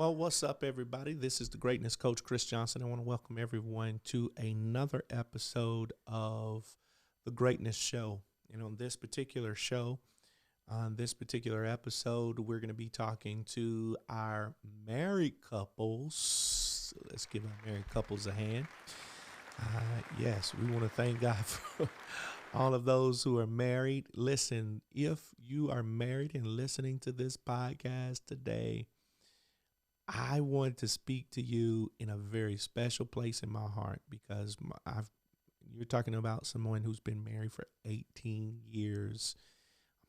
Well, what's up, everybody? This is the Greatness Coach, Chris Johnson. I want to welcome everyone to another episode of the Greatness Show. And on this particular show, on this particular episode, we're going to be talking to our married couples. Let's give our married couples a hand. Yes, we want to thank God for all of those who are married. Listen, if you are married and listening to this podcast today, I want to speak to you in a very special place in my heart because you're talking about someone who's been married for 18 years.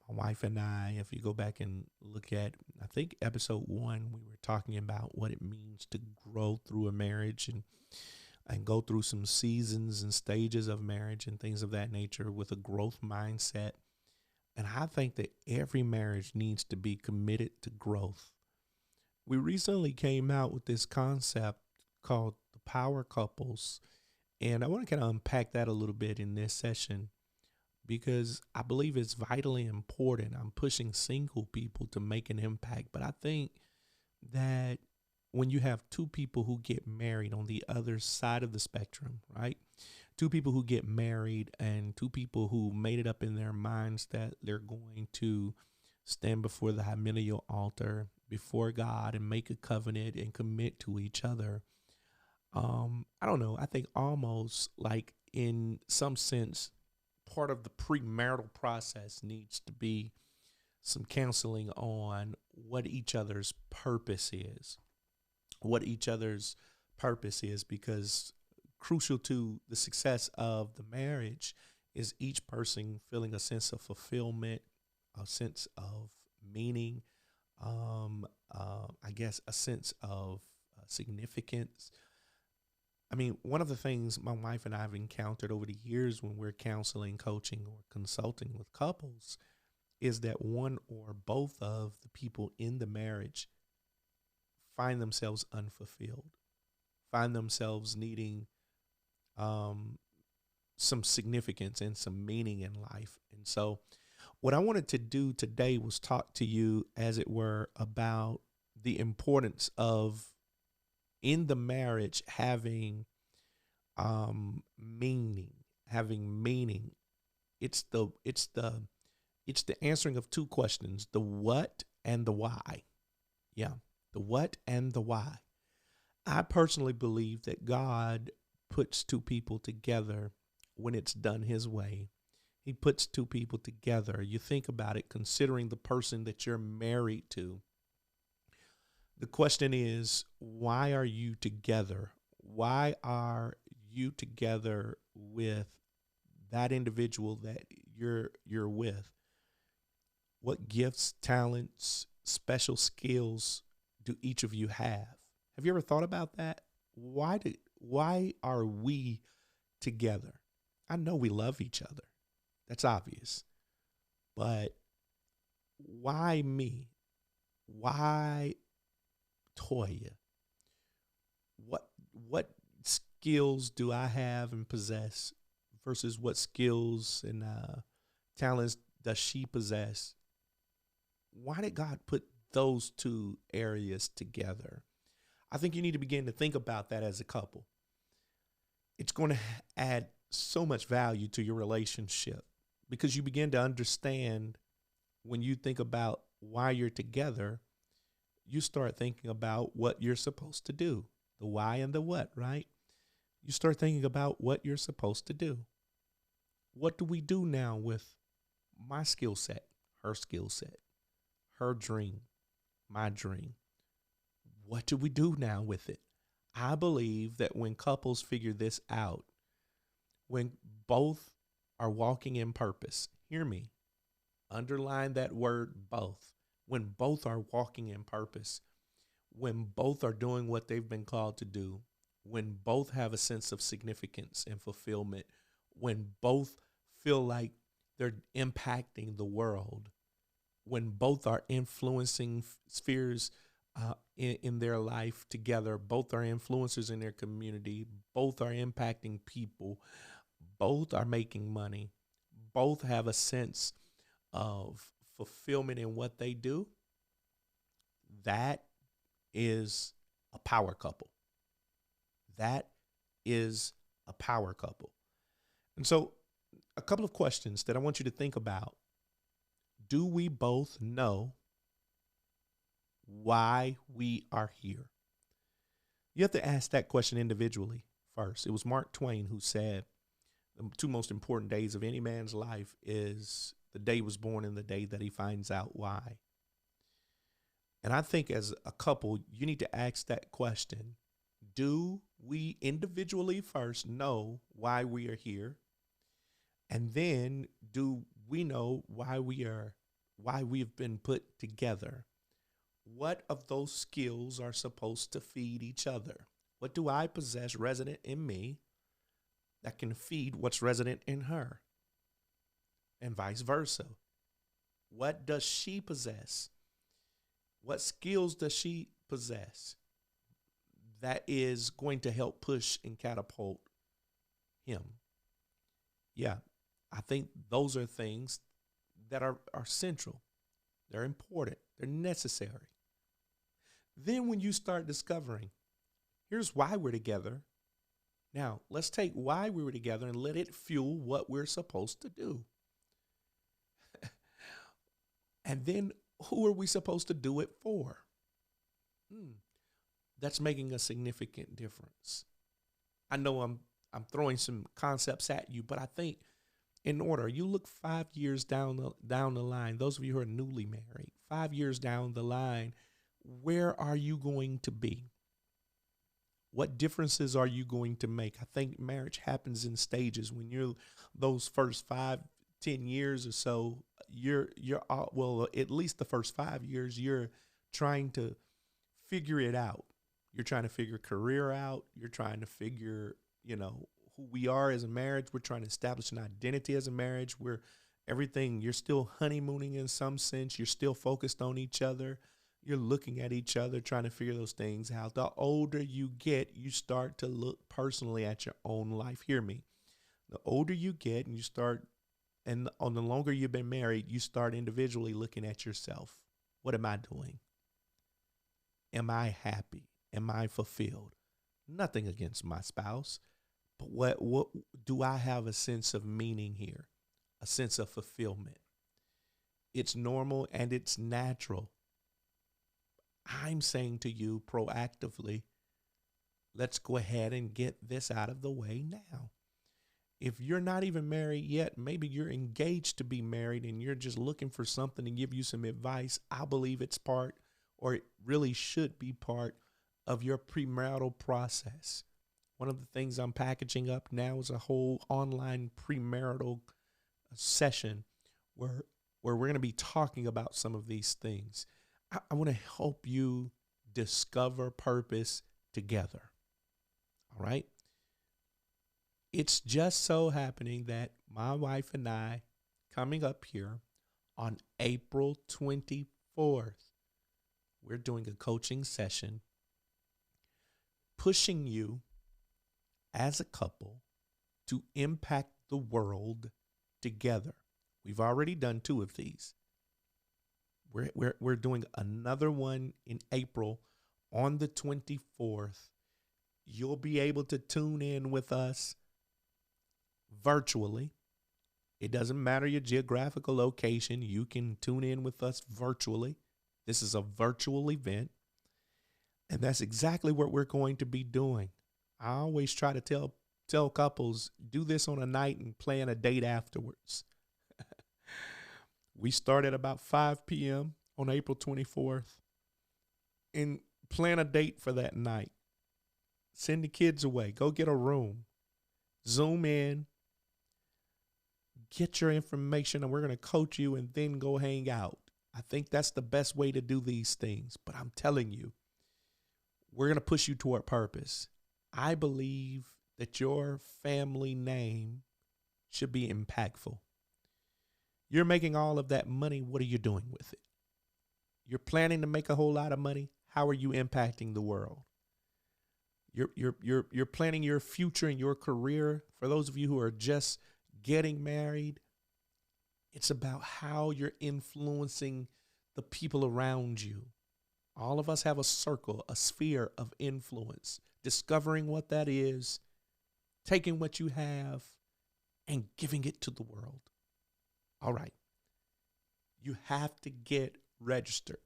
My wife and I, if you go back and look at, I think episode 1, we were talking about what it means to grow through a marriage and go through some seasons and stages of marriage and things of that nature with a growth mindset. And I think that every marriage needs to be committed to growth. We recently came out with this concept called the power couples, and I want to kind of unpack that a little bit in this session because I believe it's vitally important. I'm pushing single people to make an impact, but I think that when you have two people who get married on the other side of the spectrum, right? Two people who get married and two people who made it up in their minds that they're going to stand before the hymeneal altar before God and make a covenant and commit to each other. I don't know. I think almost like in some sense, part of the premarital process needs to be some counseling on what each other's purpose is. What each other's purpose is, because crucial to the success of the marriage is each person feeling a sense of fulfillment, a sense of meaning, I guess a sense of significance. I mean, one of the things my wife and I have encountered over the years when we're counseling, coaching, or consulting with couples is that one or both of the people in the marriage find themselves unfulfilled, find themselves needing some significance and some meaning in life. And so what I wanted to do today was talk to you, as it were, about the importance of in the marriage having meaning, having meaning. It's the answering of two questions: the what and the why. Yeah, the what and the why. I personally believe that God puts two people together when it's done His way. He puts two people together. You think about it, considering the person that you're married to. The question is, why are you together? Why are you together with that individual that you're with? What gifts, talents, special skills do each of you have? Have you ever thought about that? Why are we together? I know we love each other. That's obvious. But why me? Why Toya? What skills do I have and possess versus what skills and talents does she possess? Why did God put those two areas together? I think you need to begin to think about that as a couple. It's going to add so much value to your relationship because you begin to understand when you think about why you're together, you start thinking about what you're supposed to do, the why and the what, right? You start thinking about what you're supposed to do. What do we do now with my skill set, her skill set, her dream, my dream? What do we do now with it? I believe that when couples figure this out, when both are walking in purpose, hear me, underline that word both. When both are walking in purpose, when both are doing what they've been called to do, when both have a sense of significance and fulfillment, when both feel like they're impacting the world, when both are influencing spheres in their life together, both are influencers in their community, both are impacting people, both are making money, both have a sense of fulfillment in what they do, that is a power couple. That is a power couple. And so, a couple of questions that I want you to think about. Do we both know why we are here? You have to ask that question individually first. It was Mark Twain who said the two most important days of any man's life is the day he was born and the day that he finds out why. And I think as a couple, you need to ask that question. Do we individually first know why we are here? And then do we know why we've been put together? What of those skills are supposed to feed each other? What do I possess resident in me that can feed what's resident in her? And vice versa. What does she possess? What skills does she possess that is going to help push and catapult him? Yeah, I think those are things that are central. They're important. They're necessary. Then when you start discovering, here's why we're together. Now, let's take why we were together and let it fuel what we're supposed to do. And then who are we supposed to do it for? That's making a significant difference. I know I'm throwing some concepts at you, but I think in order, you look 5 years down the line, those of you who are newly married, 5 years down the line, where are you going to be? What differences are you going to make? I think marriage happens in stages. When you're those first 5, 10 years or so, you're at least the first 5 years, you're trying to figure it out. You're trying to figure career out. You're trying to figure, who we are as a marriage. We're trying to establish an identity as a marriage. You're still honeymooning in some sense. You're still focused on each other. You're looking at each other, trying to figure those things out. The older you get, you start to look personally at your own life. Hear me. The older you get and on the longer you've been married, you start individually looking at yourself. What am I doing? Am I happy? Am I fulfilled? Nothing against my spouse, but what do I have a sense of meaning here? A sense of fulfillment. It's normal and it's natural. I'm saying to you proactively, let's go ahead and get this out of the way now. If you're not even married yet, maybe you're engaged to be married and you're just looking for something to give you some advice. I believe it's part, or it really should be part of your premarital process. One of the things I'm packaging up now is a whole online premarital session where we're going to be talking about some of these things. I want to help you discover purpose together. All right. It's just so happening that my wife and I, coming up here on April 24th, we're doing a coaching session pushing you as a couple to impact the world together. We've already done 2 of these. We're doing another one in April on the 24th. You'll be able to tune in with us virtually. It doesn't matter your geographical location. You can tune in with us virtually. This is a virtual event. And that's exactly what we're going to be doing. I always try to tell couples, do this on a night and plan a date afterwards. We start at about 5 p.m. on April 24th and plan a date for that night. Send the kids away. Go get a room. Zoom in. Get your information, and we're going to coach you and then go hang out. I think that's the best way to do these things. But I'm telling you, we're going to push you toward purpose. I believe that your family name should be impactful. You're making all of that money. What are you doing with it? You're planning to make a whole lot of money. How are you impacting the world? You're planning your future and your career. For those of you who are just getting married, it's about how you're influencing the people around you. All of us have a circle, a sphere of influence. Discovering what that is, taking what you have, and giving it to the world. All right. You have to get registered.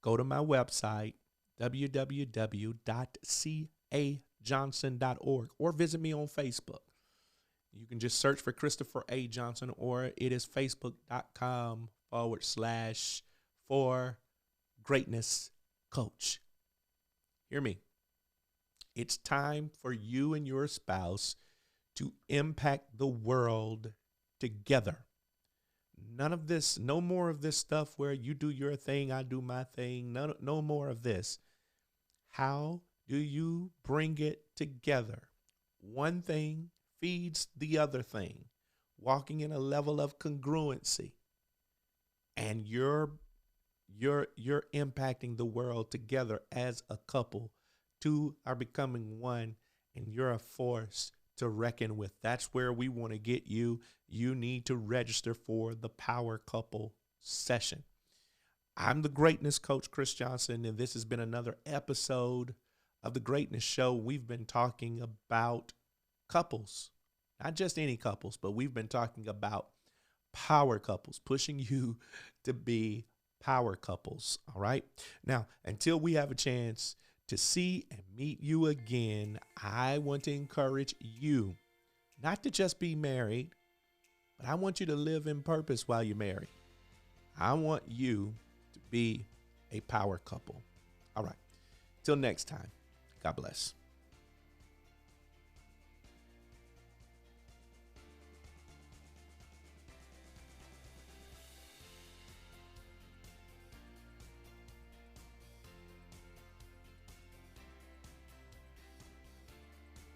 Go to my website, www.cajohnson.org, or visit me on Facebook. You can just search for Christopher A. Johnson, or it is facebook.com/for greatness coach. Hear me. It's time for you and your spouse to impact the world together. None of this, no more of this stuff where you do your thing, I do my thing. No more of this. How do you bring it together? One thing feeds the other thing, walking in a level of congruency. And you're impacting the world together as a couple. Two are becoming one, and you're a force to reckon with. That's where we want to get you. You need to register for the Power Couple session. I'm the Greatness Coach, Chris Johnson, and this has been another episode of The Greatness Show. We've been talking about couples, not just any couples, but we've been talking about power couples, pushing you to be power couples. All right. Now, until we have a chance to see and meet you again, I want to encourage you not to just be married, but I want you to live in purpose while you're married. I want you to be a power couple. All right. Till next time, God bless.